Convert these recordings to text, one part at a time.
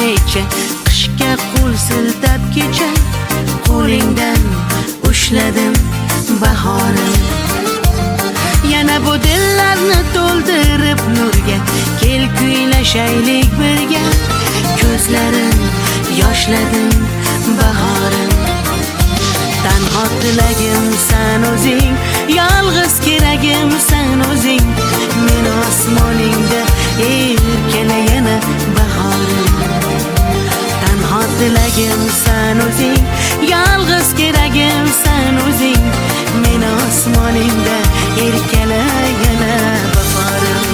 necha qishga qo'l siltab kecha qo'lingdan ushladim bahorim. Yana bu dillarni to'ldirib nurga kel kuylashaylik birga, ko'zlarim yoshladim bahorim. Tanho tilagim san o'zing, yolg'iz keragim san o'zing, men osmoningda erkala yana bahorim. Tanho tilagim san o'zing, yolg'iz keragim san o'zing, men osmoningda erkala yana bahorim.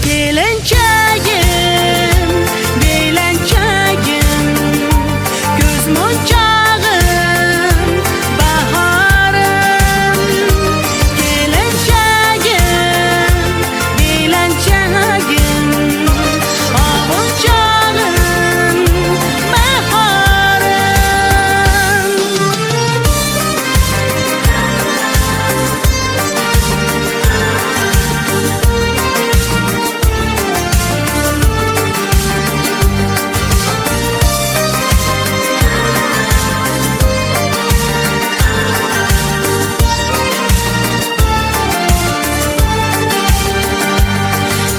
Kelinchagim, belanchagim, ko'z monchag'im bahorim. Kelinchagim, belanchagim, ovunchag'im bahorim.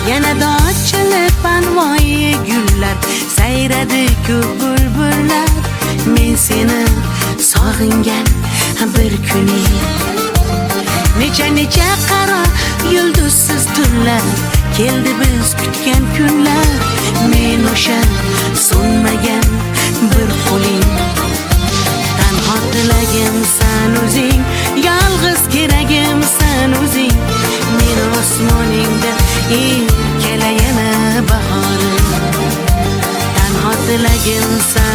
Yana dochilib anvoyi gullar, sayradi ko'k bulbullar. Men seni sog'ingan bir kuning, necha qaro yulduzsiz tunlar, keldi biz kutgan kunlar. Men o'sha so'nmagan bir qo'ling, tanho tilagim san o'zing, yolg'iz keragim san o'zing, men osmoningda erkala yana bahorim. Tanho tilagim san